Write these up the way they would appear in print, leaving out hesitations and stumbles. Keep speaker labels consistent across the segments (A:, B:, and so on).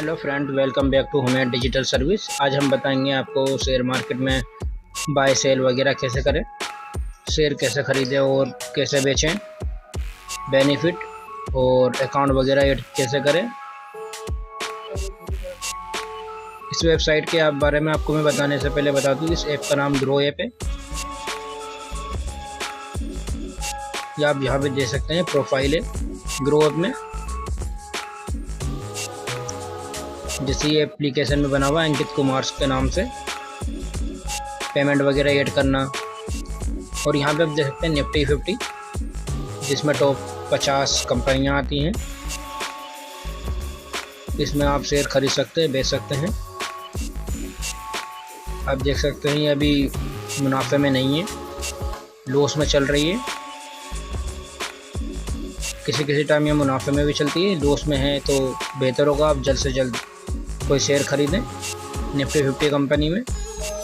A: Hello friend, welcome back to हमें digital service. आज हम बताएंगे आपको शेयर मार्केट में बाय सेल वगैरह कैसे करें, शेयर कैसे खरीदें और कैसे बेचें, बेनिफिट और अकाउंट वगैरह ऐड कैसे करें। इस वेबसाइट के बारे में आपको मैं बताने से पहले बता दूं, इस ऐप का नाम ग्रो ऐप है। या आप यहाँ पे देख सकते हैं, प्रोफाइल है ग्रो ऐप में। जैसे ये एप्लीकेशन में बना हुआ है अंकित कुमार के नाम से, पेमेंट वगैरह ऐड करना। और यहाँ पे आप देख सकते हैं निफ्टी 50, जिसमें टॉप 50 कंपनियाँ आती हैं। इसमें आप शेयर खरीद सकते हैं, बेच सकते हैं। आप देख सकते हैं ये अभी मुनाफे में नहीं है, लॉस में चल रही है। किसी किसी टाइम ये मुनाफे में भी चलती है, लॉस में है तो बेहतर होगा आप जल्द से जल्द कोई शेयर खरीदें निफ्टी 50 कंपनी में,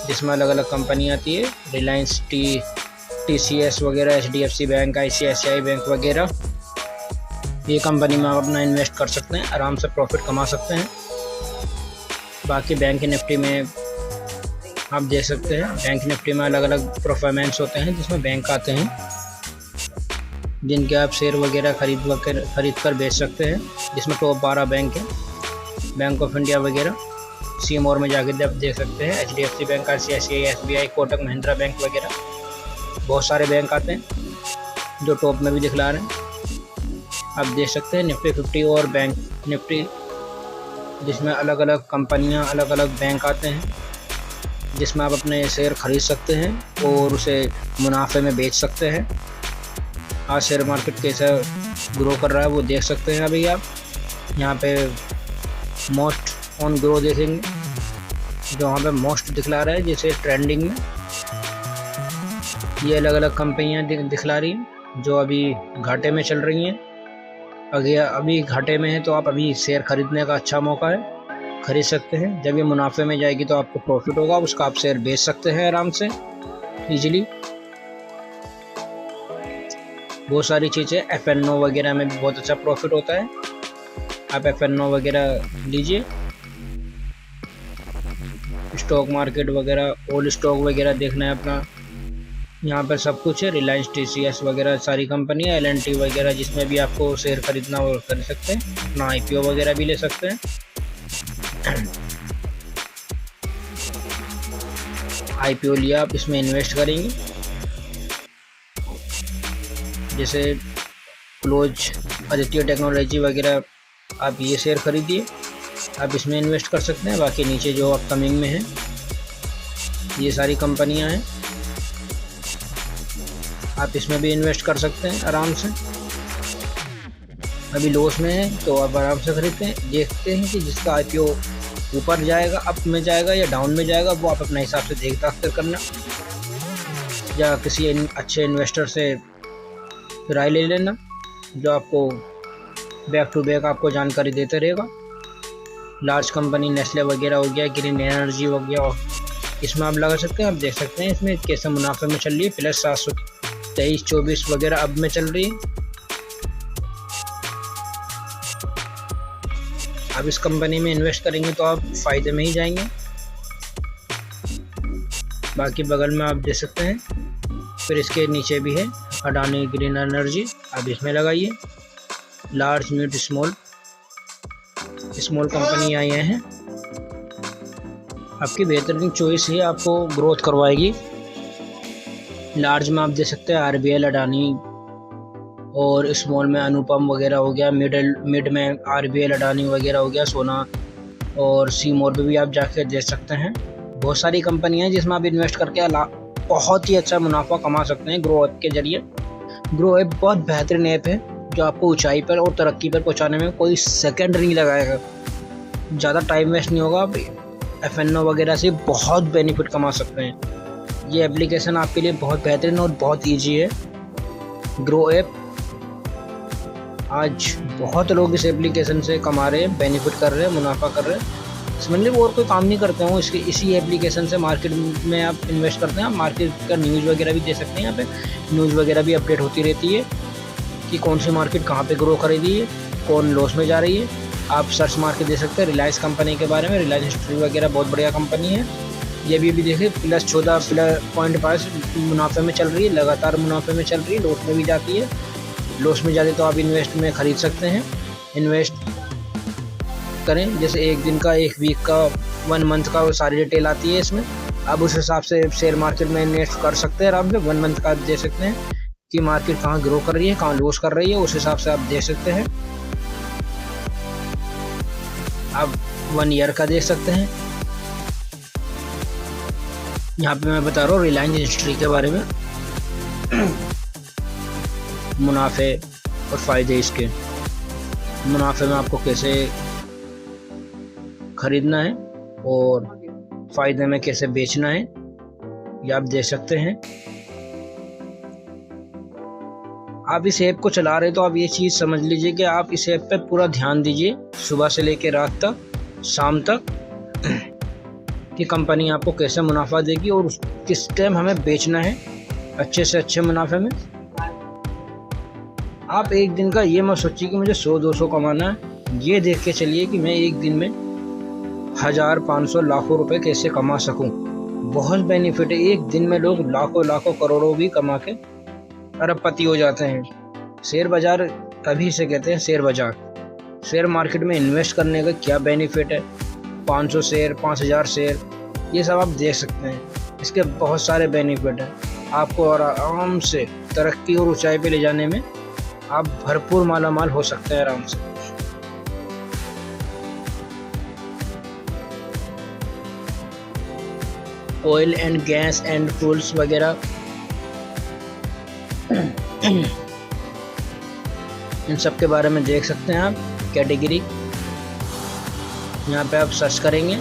A: जिसमें अलग अलग कंपनी आती है। रिलायंस, TCS वगैरह, HDFC बैंक, ICICI बैंक वगैरह। ये कंपनी में आप अपना इन्वेस्ट कर सकते हैं, आराम से प्रॉफिट कमा सकते हैं। बाकी बैंक निफ्टी में आप देख सकते हैं, बैंक निफ्टी में अलग अलग परफॉर्मेंस होते हैं, जिसमें बैंक आते हैं जिनके आप शेयर वगैरह खरीद कर बेच सकते हैं। जिसमें टॉप 12 बैंक है, बैंक ऑफ इंडिया वगैरह। सीमोर में जाकर आप देख सकते हैं HDFC bank, ICICI, SBI, Kotak Mahindra bank वगैरह। बहुत सारे बैंक आते हैं जो टॉप में भी दिखला रहे हैं। आप देख सकते हैं निफ्टी 50 और बैंक निफ्टी, जिसमें अलग अलग कंपनियां, अलग अलग बैंक आते हैं, जिसमें आप अपने शेयर खरीद सकते हैं और उसे मुनाफे में बेच सकते हैं। आज शेयर मार्केट कैसा ग्रो कर रहा है वो देख सकते हैं। अभी आप यहाँ पे मोस्ट ऑन ग्रो देखेंगे, जो वहाँ पे मोस्ट दिखला रहा है, जैसे ट्रेंडिंग में ये अलग अलग कंपनियाँ दिखला रही हैं जो अभी घाटे में चल रही हैं। अगर अभी घाटे में है तो आप अभी शेयर खरीदने का अच्छा मौका है, खरीद सकते हैं। जब ये मुनाफे में जाएगी तो आपको प्रॉफिट होगा, उसका आप शेयर बेच सकते हैं आराम से, ईजिली। बहुत सारी चीज़ें, FNO वगैरह में भी बहुत अच्छा प्रॉफिट होता है। आप FNO वगैरह लीजिए, स्टॉक मार्केट वगैरह, ऑल स्टॉक वगैरह देखना है अपना। यहाँ पर सब कुछ है, रिलायंस, TCS वगैरह सारी कंपनियाँ, LNT वगैरह, जिसमें भी आपको शेयर खरीदना और कर सकते हैं। अपना IPO वगैरह भी ले सकते हैं। IPO लिया, आप इसमें इन्वेस्ट करेंगे। जैसे क्लोज, आदित्य टेक्नोलॉजी वगैरह, आप ये शेयर खरीदिए, आप इसमें इन्वेस्ट कर सकते हैं। बाकी नीचे जो अपकमिंग में है ये सारी कंपनियां हैं, आप इसमें भी इन्वेस्ट कर सकते हैं आराम से। अभी लॉस में है तो आप आराम से खरीदते हैं। देखते हैं कि जिसका IPO ऊपर जाएगा, अप में जाएगा या डाउन में जाएगा, वो आप अपने हिसाब से देख दाख करना, या किसी अच्छे इन्वेस्टर से राय ले लेना जो आपको बैक टू बैक आपको जानकारी देते रहेगा। लार्ज कंपनी नेस्ले वगैरह हो गया, ग्रीन एनर्जी हो गया, इसमें आप लगा सकते हैं। आप देख सकते हैं इसमें कैसे मुनाफे में चल रही है, प्लस 723-24 वगैरह अब में चल रही है। आप इस कंपनी में इन्वेस्ट करेंगे तो आप फ़ायदे में ही जाएंगे। बाकी बगल में आप देख सकते हैं, फिर इसके नीचे भी है अडानी ग्रीन एनर्जी, आप इसमें लगाइए। लार्ज, मिड, स्मॉल कंपनी आई हैं। आपकी बेहतरीन चॉइस है, आपको ग्रोथ करवाएगी। लार्ज में आप देख सकते हैं RBL, अडानी, और स्मॉल में अनुपम वगैरह हो गया। मिड में RBL, अडानी वगैरह हो गया, सोना और सीमोर पे भी आप जाके देख सकते हैं। बहुत सारी कंपनियां हैं जिसमें आप इन्वेस्ट करके बहुत ही अच्छा मुनाफा कमा सकते हैं ग्रो ऐप के जरिए। ग्रो ऐप बहुत बेहतरीन ऐप है जो आपको ऊंचाई पर और तरक्की पर पहुंचाने में कोई सेकंड नहीं लगाएगा। ज़्यादा टाइम वेस्ट नहीं होगा, आप FNO वगैरह से बहुत बेनिफिट कमा सकते हैं। ये एप्लीकेशन आपके लिए बहुत बेहतरीन और बहुत ईजी है, ग्रो ऐप। आज बहुत लोग इस एप्लीकेशन से कमा रहे हैं, बेनिफिट कर रहे हैं, मुनाफा कर रहे हैं। समझ वो और कोई काम नहीं करते हो, इसी एप्लीकेशन से मार्केट में आप इन्वेस्ट करते हैं। आप मार्केट का न्यूज़ वगैरह भी दे सकते हैं। यहाँ पे न्यूज़ वगैरह भी अपडेट होती रहती है कि कौन सी मार्केट कहाँ पे ग्रो कर रही है, कौन लॉस में जा रही है। आप सर्च मार के दे सकते हैं रिलायंस कंपनी के बारे में। रिलायंस हिस्ट्री वगैरह बहुत बढ़िया कंपनी है। ये भी देखिए +14.5 मुनाफे में चल रही है, लगातार मुनाफे में चल रही है, लॉस में भी जाती है। लॉस में जाती तो आप इन्वेस्ट में ख़रीद सकते हैं, इन्वेस्ट करें। जैसे एक दिन का, एक वीक का, 1 मंथ का वो सारी डिटेल आती है इसमें। आप उस हिसाब से शेयर मार्केट में इन्वेस्ट कर सकते हैं आराम से। 1 मंथ का दे सकते हैं कि मार्केट कहाँ ग्रो कर रही है, कहाँ लॉस कर रही है, उस हिसाब से आप देख सकते हैं। आप 1 ईयर का देख सकते हैं। यहाँ पे मैं बता रहा हूँ रिलायंस हिस्ट्री के बारे में, मुनाफे और फ़ायदे इसके। मुनाफे में आपको कैसे खरीदना है और फ़ायदे में कैसे बेचना है, ये आप देख सकते हैं। आप इस ऐप को चला रहे तो आप ये चीज़ समझ लीजिए कि आप इस ऐप पे पूरा ध्यान दीजिए, सुबह से लेकर रात तक, शाम तक, कि कंपनी आपको कैसे मुनाफा देगी और किस टाइम हमें बेचना है अच्छे से अच्छे मुनाफे में। आप एक दिन का ये मत सोचिए कि मुझे 100-200 कमाना है। ये देख के चलिए कि मैं एक दिन में 1000, 500, लाखों रुपए कैसे कमा सकूं। बहुत बेनिफिट है। एक दिन में लोग लाखों करोड़ों भी कमा के अरबपति हो जाते हैं। शेयर बाज़ार तभी से कहते हैं शेयर बाज़ार। शेयर मार्केट में इन्वेस्ट करने का क्या बेनिफिट है, 500 शेयर, 5000 शेयर, ये सब आप देख सकते हैं। इसके बहुत सारे बेनिफिट हैं। आपको आराम से तरक्की और ऊंचाई पे ले जाने में आप भरपूर मालामाल हो सकते हैं आराम से। Oil and gas and tools वगैरह इन सब के बारे में देख सकते हैं आप। कैटेगरी यहाँ पे आप सर्च करेंगे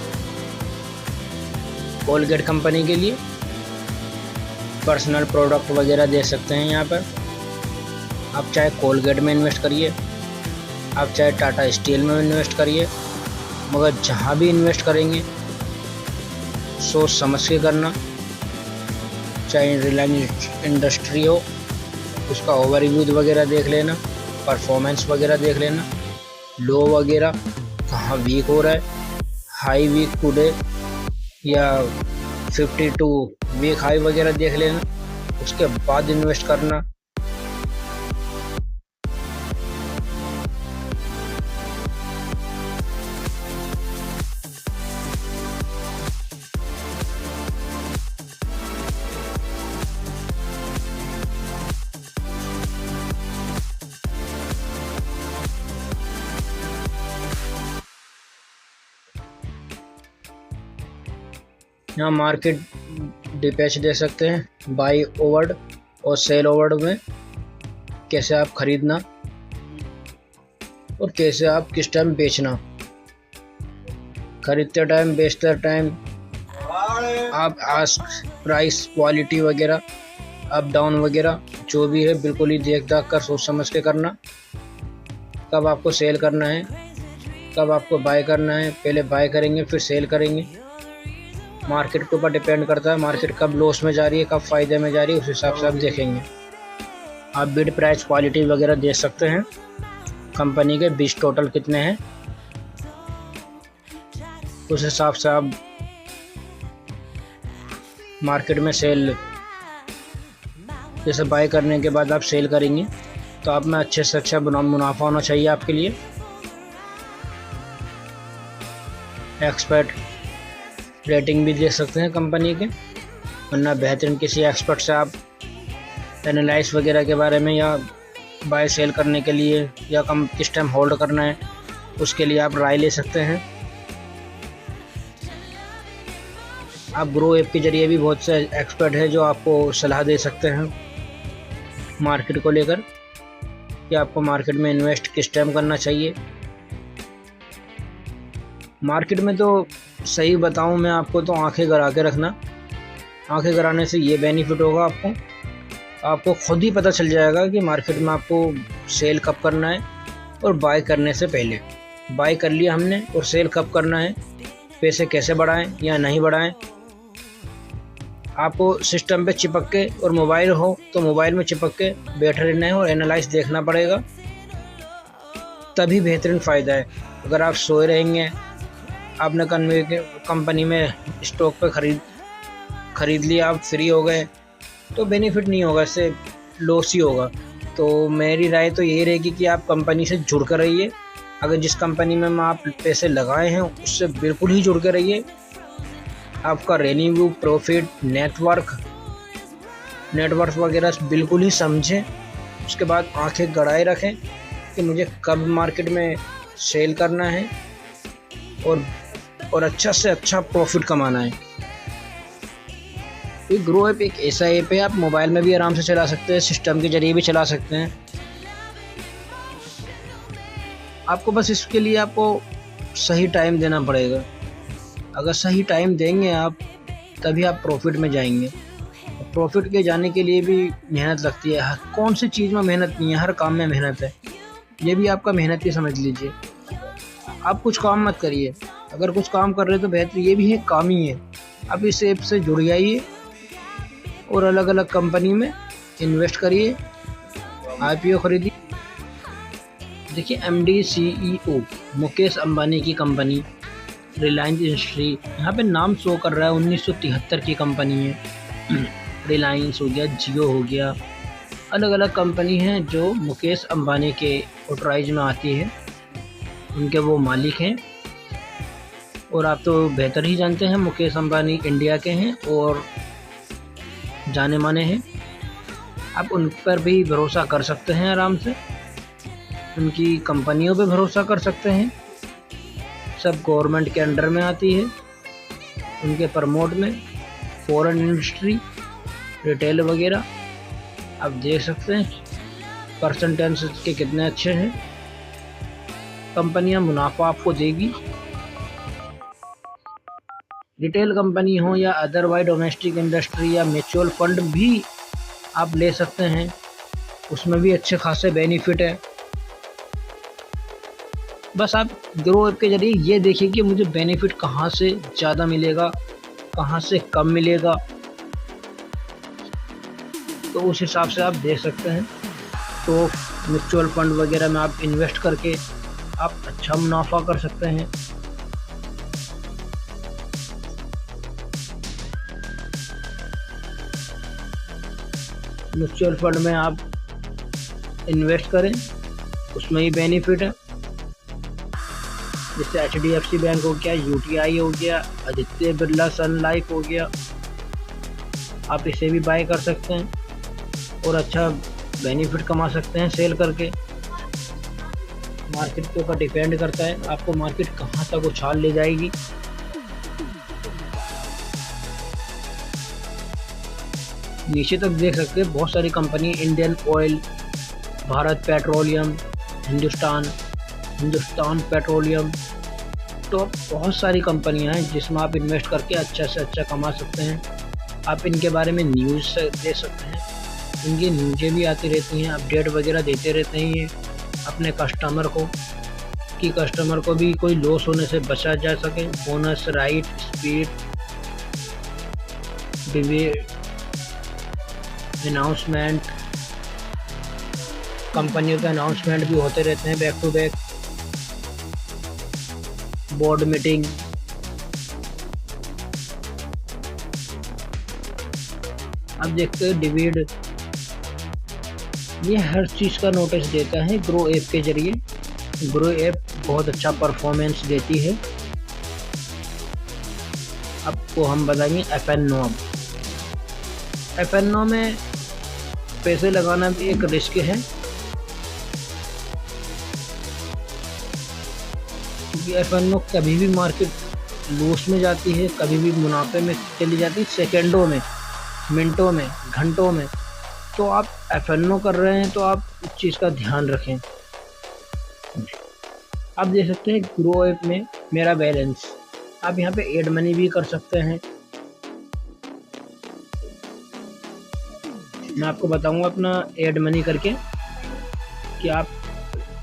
A: कोलगेट कंपनी के लिए, पर्सनल प्रोडक्ट वगैरह देख सकते हैं यहाँ पर। आप चाहे कोलगेट में इन्वेस्ट करिए, आप चाहे टाटा स्टील में इन्वेस्ट करिए, मगर जहाँ भी इन्वेस्ट करेंगे सोच समझ के करना। चाहे रिलायंस इंडस्ट्री हो, उसका ओवरव्यू वगैरह देख लेना, परफॉर्मेंस वगैरह देख लेना, लो वगैरह कहाँ वीक हो रहा है, हाई वीक टुडे या 52 वीक हाई वगैरह देख लेना, उसके बाद इन्वेस्ट करना। यहाँ मार्केट डिपैच दे सकते हैं, बाई ओवर्ड और सेल ओवर्ड में कैसे आप खरीदना और कैसे आप किस टाइम बेचना। खरीदते टाइम, बेचते टाइम आप आस्क प्राइस, क्वालिटी वगैरह, अप डाउन वगैरह जो भी है बिल्कुल ही देख दाख कर सोच समझ के करना। कब आपको सेल करना है, कब आपको बाय करना है, पहले बाय करेंगे फिर सेल करेंगे। मार्केट के ऊपर डिपेंड करता है, मार्केट कब लॉस में जा रही है, कब फ़ायदे में जा रही है, उस हिसाब से आप देखेंगे। आप बिड प्राइस, क्वालिटी वगैरह देख सकते हैं, कंपनी के बीच टोटल कितने हैं, उस हिसाब से आप मार्केट में सेल, जैसे बाय करने के बाद आप सेल करेंगे तो आप में अच्छे से अच्छा मुनाफा होना चाहिए आपके लिए। एक्सपर्ट रेटिंग भी देख सकते हैं कंपनी के, वरना बेहतरीन किसी एक्सपर्ट से आप एनालाइज वगैरह के बारे में या बाय सेल करने के लिए या कम किस टाइम होल्ड करना है उसके लिए आप राय ले सकते हैं। आप ग्रो ऐप के जरिए भी बहुत से एक्सपर्ट हैं जो आपको सलाह दे सकते हैं मार्केट को लेकर कि आपको मार्केट में इन्वेस्ट किस टाइम करना चाहिए। मार्केट में तो सही बताऊं मैं आपको तो आंखें गड़ा के रखना। आंखें गड़ाने से ये बेनिफिट होगा, आपको खुद ही पता चल जाएगा कि मार्केट में आपको सेल कब करना है और बाय करने से पहले। बाय कर लिया हमने और सेल कब करना है, पैसे कैसे बढ़ाएं या नहीं बढ़ाएं। आपको सिस्टम पे चिपक के, और मोबाइल हो तो मोबाइल में चिपक के बैठे रहना है और एनालाइज देखना पड़ेगा, तभी बेहतरीन फ़ायदा है। अगर आप सोए रहेंगे, आपने कंपनी में स्टॉक पे खरीद लिया, आप फ्री हो गए, तो बेनिफिट नहीं होगा, इससे लॉस ही होगा। तो मेरी राय तो यही रहेगी कि आप कंपनी से जुड़ कर रहिए। अगर जिस कंपनी में आप पैसे लगाए हैं उससे बिल्कुल ही जुड़ कर रहिए। आपका रेवेन्यू, प्रॉफिट, नेटवर्क वगैरह बिल्कुल ही समझें। उसके बाद आंखें गड़ाए रखें कि मुझे कब मार्केट में सेल करना है और अच्छा से अच्छा प्रॉफिट कमाना है। ये ग्रो ऐप एक ऐसा ऐप है, आप मोबाइल में भी आराम से चला सकते हैं, सिस्टम के जरिए भी चला सकते हैं। आपको बस इसके लिए आपको सही टाइम देना पड़ेगा। अगर सही टाइम देंगे आप, तभी आप प्रॉफिट में जाएंगे। प्रॉफिट के जाने के लिए भी मेहनत लगती है। कौन सी चीज़ में मेहनत नहीं है, हर काम में मेहनत है। ये भी आपका मेहनत ही समझ लीजिए। आप कुछ काम मत करिए, अगर कुछ काम कर रहे हैं तो बेहतर ये भी है, काम ही है। आप इस ऐप से जुड़ जाइए और अलग अलग कंपनी में इन्वेस्ट करिए, IPO खरीदिए। देखिए, MD CEO मुकेश अंबानी की कंपनी रिलायंस इंडस्ट्री, यहाँ पे नाम शो कर रहा है 1973 की कंपनी है। रिलायंस हो गया, जियो हो गया, अलग अलग कंपनी हैं जो मुकेश अंबानी के ऑथराइज में आती है, उनके वो मालिक हैं। और आप तो बेहतर ही जानते हैं, मुकेश अंबानी इंडिया के हैं और जाने माने हैं। आप उन पर भी भरोसा कर सकते हैं आराम से, उनकी कंपनियों पे भरोसा कर सकते हैं। सब गवर्नमेंट के अंडर में आती है, उनके प्रमोट में फॉरेन इंडस्ट्री, रिटेल वगैरह आप देख सकते हैं। परसेंटेज के कितने अच्छे हैं। कंपनियां मुनाफा आपको देगी। रिटेल कंपनी हो या अदरवाइज डोमेस्टिक इंडस्ट्री या म्यूचुअल फंड भी आप ले सकते हैं, उसमें भी अच्छे खासे बेनिफिट है। बस आप ग्रो ऐप के जरिए ये देखिए कि मुझे बेनिफिट कहाँ से ज़्यादा मिलेगा, कहाँ से कम मिलेगा, तो उस हिसाब से आप देख सकते हैं। तो म्यूचुअल फंड वगैरह में आप इन्वेस्ट करके आप अच्छा मुनाफा कर सकते हैं। म्यूचुअल फंड में आप इन्वेस्ट करें, उसमें ही बेनिफिट है। जैसे HDFC बैंक हो गया, UTI हो गया, आदित्य बिरला सन लाइफ हो गया, आप इसे भी बाय कर सकते हैं और अच्छा बेनिफिट कमा सकते हैं सेल करके। मार्केट के ऊपर डिपेंड करता है आपको मार्केट कहाँ तक उछाल ले जाएगी। नीचे तक देख सकते हैं बहुत सारी company, Indian oil, Bharat petroleum, Hindustan petroleum, तो बहुत सारी कंपनियां हैं जिसमें आप इन्वेस्ट करके अच्छा से अच्छा कमा सकते हैं। आप इनके बारे में न्यूज़ दे सकते हैं, इनकी न्यूज़ें भी आती रहती हैं, अपडेट वगैरह देते रहते हैं ये अपने कस्टमर को, कि कस्टमर को भी कोई लॉस होने से बचा जा सके। बोनस, राइट, स्पीड, अनाउंसमेंट, कंपनियों के अनाउंसमेंट भी होते रहते हैं back to back, board meeting. अब देखते हैं डिविड, ये हर चीज़ का नोटिस देता है ग्रो ऐप के जरिए। ग्रो ऐप बहुत अच्छा परफॉर्मेंस देती है। आपको हम बताएंगे FNO। FNO में पैसे लगाना भी एक रिस्क है, क्योंकि FNO कभी भी मार्केट लॉस में जाती है, कभी भी मुनाफे में चली जाती है, सेकंडों में, मिनटों में, घंटों में। तो आप FNO कर रहे हैं तो आप इस चीज़ का ध्यान रखें। आप देख सकते हैं ग्रो ऐप में मेरा बैलेंस, आप यहाँ पे एड मनी भी कर सकते हैं। मैं आपको बताऊंगा अपना एड मनी करके कि आप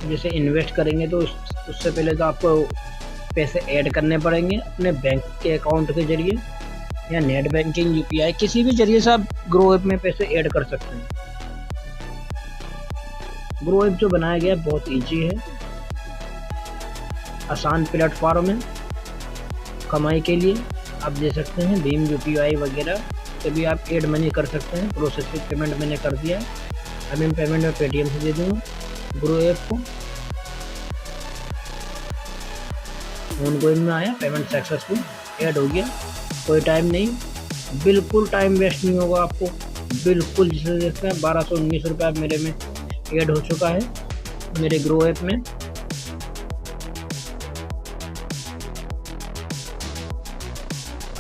A: जैसे इन्वेस्ट करेंगे तो उससे पहले तो आपको पैसे ऐड करने पड़ेंगे अपने बैंक के अकाउंट के जरिए या नेट बैंकिंग, UPI, किसी भी जरिए से आप ग्रो ऐप में पैसे ऐड कर सकते हैं। ग्रो ऐप जो बनाया गया है बहुत ईजी है, आसान प्लेटफॉर्म है कमाई के लिए। आप दे सकते हैं भीम यूपीआई वगैरह से भी आप एड मनी कर सकते हैं। प्रोसेसिंग पेमेंट मैंने कर दिया है, अब मैं पेमेंट में पेटीएम से दे दूँगा ग्रो ऐप को। ऑनगोइंग में आया, पेमेंट सक्सेसफुल, ऐड हो गया। कोई टाइम नहीं, बिल्कुल टाइम वेस्ट नहीं होगा आपको, बिल्कुल। जिसे देखते हैं 1219 रुपये अब मेरे में ऐड हो चुका है मेरे ग्रो ऐप में।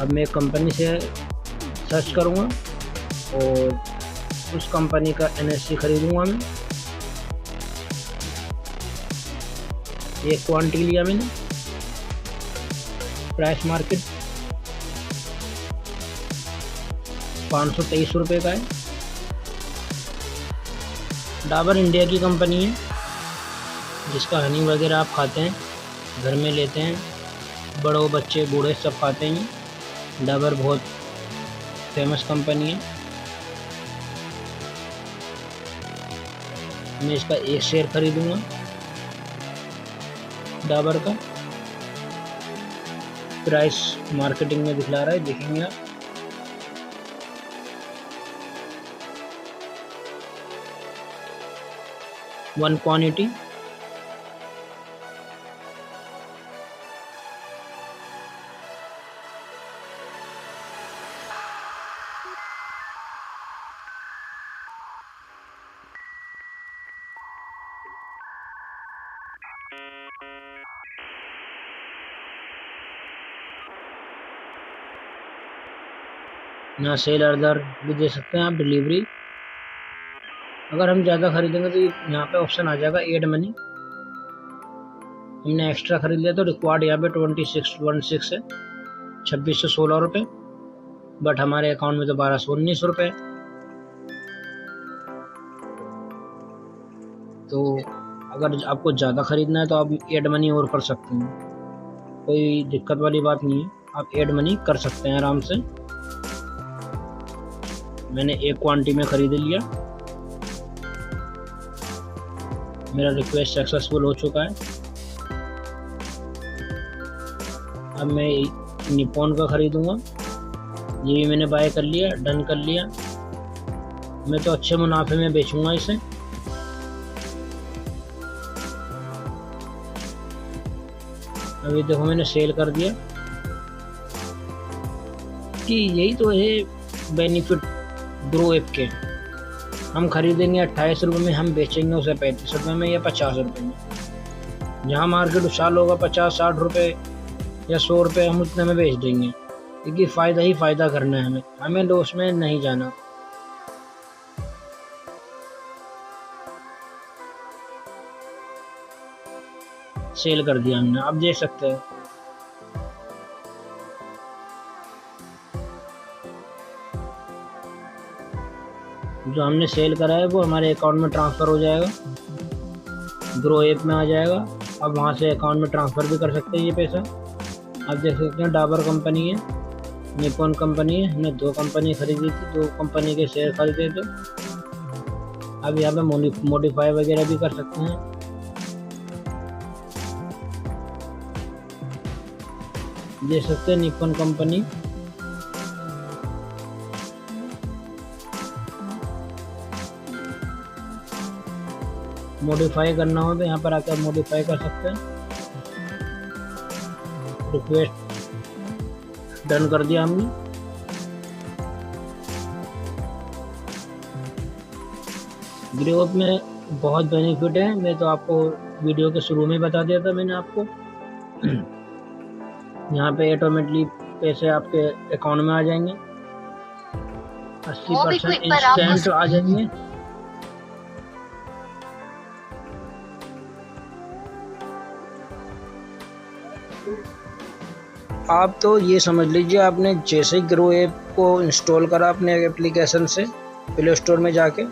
A: अब मैं कंपनी से सर्च करूँगा और उस कंपनी का NSE खरीदूँगा मैं। एक क्वांटिटी लिया मैंने, प्राइस मार्केट 523 रुपये का है। डाबर इंडिया की कंपनी है जिसका हनी वगैरह आप खाते हैं, घर में लेते हैं, बड़ों बच्चे बूढ़े सब खाते हैं। डाबर बहुत फेमस कंपनी है। मैं इसका एक शेयर खरीदूंगा डाबर का। प्राइस मार्केटिंग में दिखला रहा है, देखेंगे आप। वन क्वांटिटी यहाँ सेल ऑर्डर भी दे सकते हैं आप, डिलीवरी। अगर हम ज़्यादा खरीदेंगे तो यहाँ पे ऑप्शन आ जाएगा एड मनी। हमने एक्स्ट्रा खरीद लिया तो रिक्वायर्ड यहाँ पे 2616 है, 2616 रुपये, बट हमारे अकाउंट में तो 1219 रुपये। तो अगर आपको ज़्यादा खरीदना है तो आप एड मनी और कर सकते हैं, कोई दिक्कत वाली बात नहीं है, आप एड मनी कर सकते हैं आराम से। मैंने एक क्वांटिटी में खरीद लिया, मेरा रिक्वेस्ट सक्सेसफुल हो चुका है। अब मैं निपॉन का खरीदूंगा, ये भी मैंने बाय कर लिया, डन कर लिया। मैं तो अच्छे मुनाफे में बेचूंगा इसे। अभी देखो मैंने सेल कर दिया कि यही तो है बेनिफिट ग्रो ऐप के। हम खरीदेंगे 28 रुपये में, हम बेचेंगे उसे 35 रुपये में या 50 रुपये में। जहाँ मार्केट उछाल होगा 50-60 रुपये या 100 रुपये, हम उतने में बेच देंगे, क्योंकि फ़ायदा ही फ़ायदा करना है हमें लॉस में नहीं जाना। सेल कर दिया हमने, आप देख सकते हैं। जो हमने सेल करा है वो हमारे अकाउंट में ट्रांसफ़र हो जाएगा, ग्रो ऐप में आ जाएगा। अब वहाँ से अकाउंट में ट्रांसफ़र भी कर सकते हैं ये पैसा। आप देख सकते हैं डाबर कंपनी है, निपॉन कंपनी है। हमने 2 कंपनी खरीदी थी, 2 कंपनी के शेयर खरीदे थे। अब यहाँ पे मॉडिफाई वगैरह भी कर सकते हैं। देख सकते हैं निपॉन कंपनी, मॉडिफाई करना हो तो यहाँ पर आकर मॉडिफाई कर सकते हैं। रिक्वेस्ट डन कर दिया हमने। ग्रो ऐप में बहुत बेनिफिट है, मैं तो आपको वीडियो के शुरू में बता दिया था मैंने आपको। यहाँ पे ऑटोमेटिकली पैसे आपके अकाउंट में आ जाएंगे, 80% इंस्टेंट आ जाएंगे। आप तो ये समझ लीजिए, आपने जैसे ही ग्रो ऐप को इंस्टॉल करा अपने एप्लीकेशन से प्ले स्टोर में जाके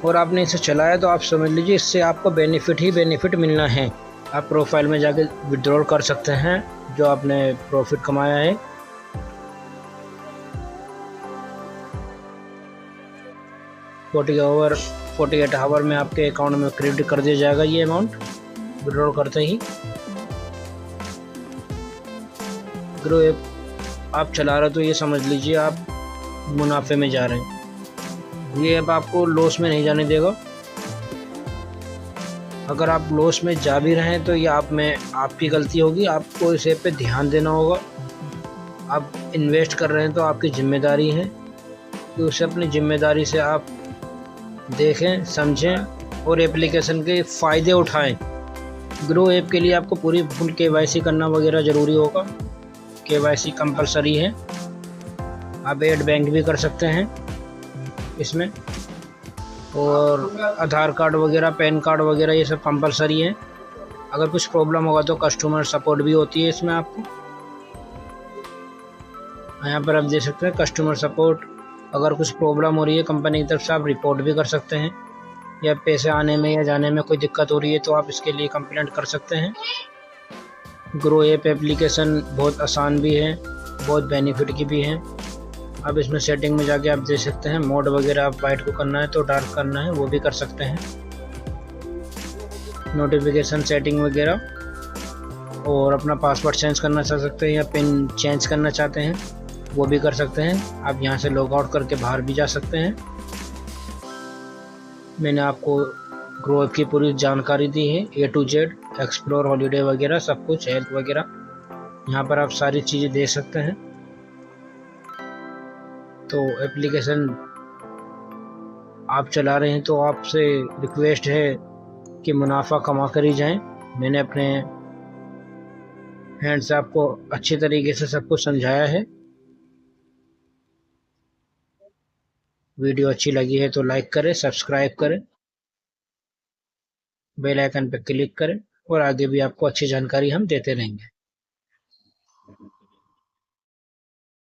A: और आपने इसे चलाया, तो आप समझ लीजिए इससे आपको बेनिफिट ही बेनिफिट मिलना है। आप प्रोफाइल में जाके विड्रॉल कर सकते हैं जो आपने प्रॉफिट कमाया है। ओवर 48 आवर में आपके अकाउंट में क्रेडिट कर दिया जाएगा ये अमाउंट विड्रॉल करते ही। ग्रो ऐप आप चला रहे हो तो ये समझ लीजिए आप मुनाफे में जा रहे हैं। ये ऐप आपको लॉस में नहीं जाने देगा। अगर आप लॉस में जा भी रहे हैं तो ये आपकी गलती होगी, आपको इस ऐप पे ध्यान देना होगा। आप इन्वेस्ट कर रहे हैं तो आपकी जिम्मेदारी है कि उसे अपनी जिम्मेदारी से आप देखें, समझें और एप्लीकेशन के फ़ायदे उठाएं। ग्रो ऐप के लिए आपको पूरी फुल KYC करना वगैरह ज़रूरी होगा। KYC कंपलसरी है। आप ऐड बैंक भी कर सकते हैं इसमें, और आधार कार्ड वगैरह, पैन कार्ड वगैरह ये सब कंपलसरी है। अगर कुछ प्रॉब्लम होगा तो कस्टमर सपोर्ट भी होती है इसमें आपको। यहाँ पर आप देख सकते हैं कस्टमर सपोर्ट। अगर कुछ प्रॉब्लम हो रही है कंपनी की तरफ से आप रिपोर्ट भी कर सकते हैं, या पैसे आने में या जाने में कोई दिक्कत हो रही है तो आप इसके लिए कंप्लेंट कर सकते हैं। ग्रो ऐप एप्लीकेशन बहुत आसान भी है, बहुत बेनिफिट की भी है। अब इसमें सेटिंग में जाके आप देख सकते हैं मोड वगैरह, आप वाइट को करना है तो डार्क करना है वो भी कर सकते हैं। नोटिफिकेशन सेटिंग वगैरह, और अपना पासवर्ड चेंज करना चाह सकते हैं या पिन चेंज करना चाहते हैं वो भी कर सकते हैं। आप यहाँ से लॉग आउट करके बाहर भी जा सकते हैं। मैंने आपको ग्रो ऐप की पूरी जानकारी दी है, A to Z, explore, holiday वगैरह सब कुछ, हेल्थ वगैरह। यहाँ पर आप सारी चीज़ें देख सकते हैं। तो एप्लीकेशन आप चला रहे हैं तो आपसे रिक्वेस्ट है कि मुनाफा कमा कर ही जाएं। मैंने अपने हैंड से आपको अच्छी तरीके से सब कुछ समझाया है। वीडियो अच्छी लगी है तो लाइक करें, सब्सक्राइब करें, बेल आइकन पर क्लिक करें, और आगे भी आपको अच्छी जानकारी हम देते रहेंगे।